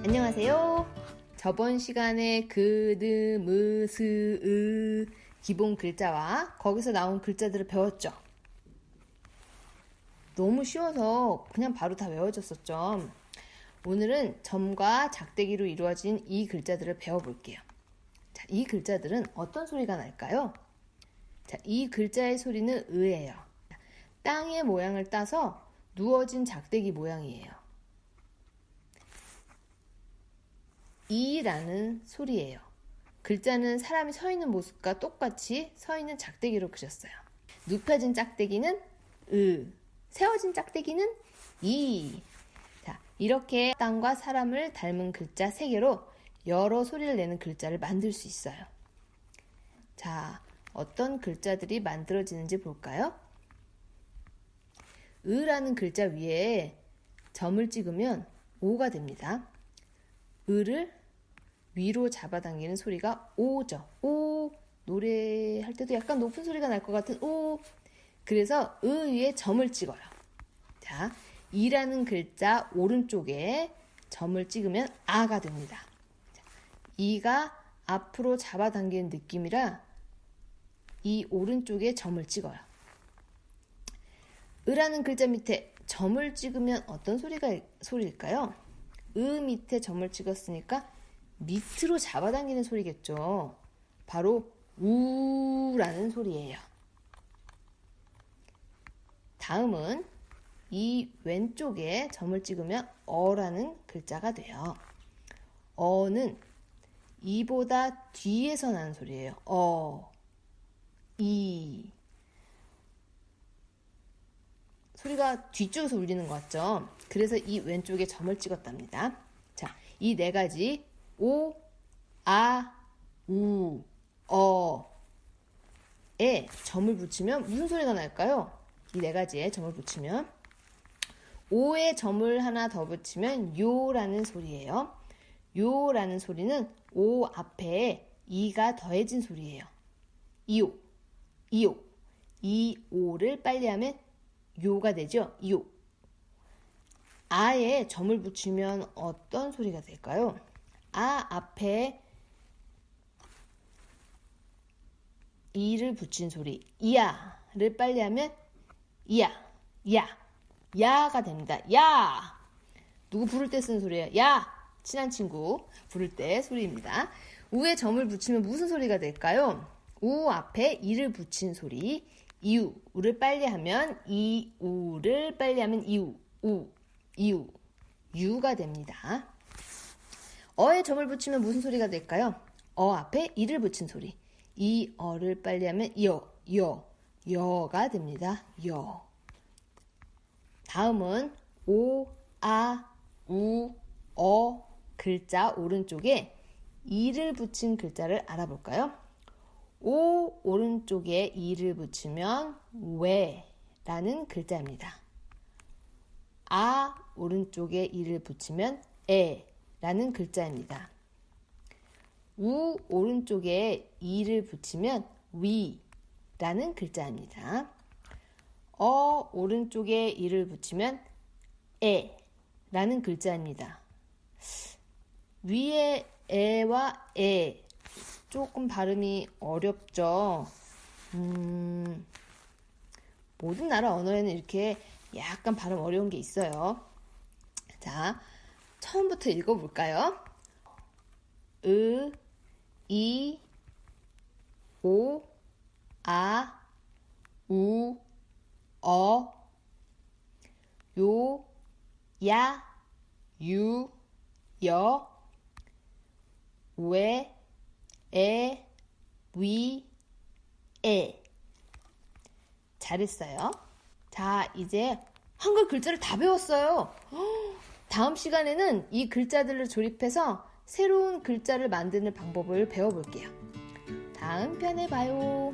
안녕하세요. 저번 시간에 그, 느, 무, 스, 으 기본 글자와 거기서 나온 글자들을 배웠죠. 너무 쉬워서 그냥 바로 다 외워졌었죠. 오늘은 점과 작대기로 이루어진 이 글자들을 배워볼게요. 자, 이 글자들은 어떤 소리가 날까요? 자, 이 글자의 소리는 으예요. 땅의 모양을 따서 누워진 작대기 모양이에요. 이라는 소리예요. 글자는 사람이 서 있는 모습과 똑같이 서 있는 작대기로 그렸어요. 눕혀진 짝대기는 으, 세워진 짝대기는 이. 자, 이렇게 땅과 사람을 닮은 글자 3개로 여러 소리를 내는 글자를 만들 수 있어요. 자, 어떤 글자들이 만들어지는지 볼까요? 으라는 글자 위에 점을 찍으면 오가 됩니다. 으를 위로 잡아당기는 소리가 오죠. 오, 노래할 때도 약간 높은 소리가 날 것 같은 오. 그래서 으 위에 점을 찍어요. 자, 이라는 글자 오른쪽에 점을 찍으면 아가 됩니다. 자, 이가 앞으로 잡아당기는 느낌이라 이 오른쪽에 점을 찍어요. 으라는 글자 밑에 점을 찍으면 어떤 소리일까요? 으 밑에 점을 찍었으니까 밑으로 잡아당기는 소리겠죠. 바로 우라는 소리예요. 다음은 이 왼쪽에 점을 찍으면 어라는 글자가 돼요. 어는 이보다 뒤에서 나는 소리예요. 어, 이. 소리가 뒤쪽에서 울리는 것 같죠? 그래서 이 왼쪽에 점을 찍었답니다. 자, 이 4가지 오, 아, 우, 어에 점을 붙이면 무슨 소리가 날까요? 이 4가지에 점을 붙이면 오에 점을 하나 더 붙이면 요라는 소리예요. 요라는 소리는 오 앞에 이가 더해진 소리예요. 이오, 이오, 이 오를 빨리 하면 요가 되죠. 요. 아에 점을 붙이면 어떤 소리가 될까요? 아 앞에 이를 붙인 소리 이야를 빨리 하면 이야, 야, 야가 됩니다. 야! 누구 부를 때 쓰는 소리예요? 야! 친한 친구 부를 때 소리입니다. 우에 점을 붙이면 무슨 소리가 될까요? 우 앞에 이를 붙인 소리 이우, 우를 빨리 하면 이우를 빨리 하면 이우, 우, 이우, 유가 됩니다. 어에 점을 붙이면 무슨 소리가 될까요? 어 앞에 이를 붙인 소리. 이 어를 빨리 하면 여가 됩니다. 여. 다음은 오, 아, 우, 어 글자 오른쪽에 이를 붙인 글자를 알아볼까요? 오 오른쪽에 이를 붙이면 왜라는 글자입니다. 아 오른쪽에 이를 붙이면 에라는 글자입니다. 우 오른쪽에 이를 붙이면 위라는 글자입니다. 어 오른쪽에 이를 붙이면 에라는 글자입니다. 위에 에와 에 조금 발음이 어렵죠. 모든 나라 언어에는 이렇게 약간 발음 어려운 게 있어요. 자, 처음부터 읽어볼까요? 으, 이, 오, 아, 우, 어, 요, 야, 유, 여, 왜, 에, 위, 에. 잘했어요. 자, 이제 한글 글자를 다 배웠어요. 다음 시간에는 이 글자들을 조립해서 새로운 글자를 만드는 방법을 배워볼게요. 다음 편에 봐요.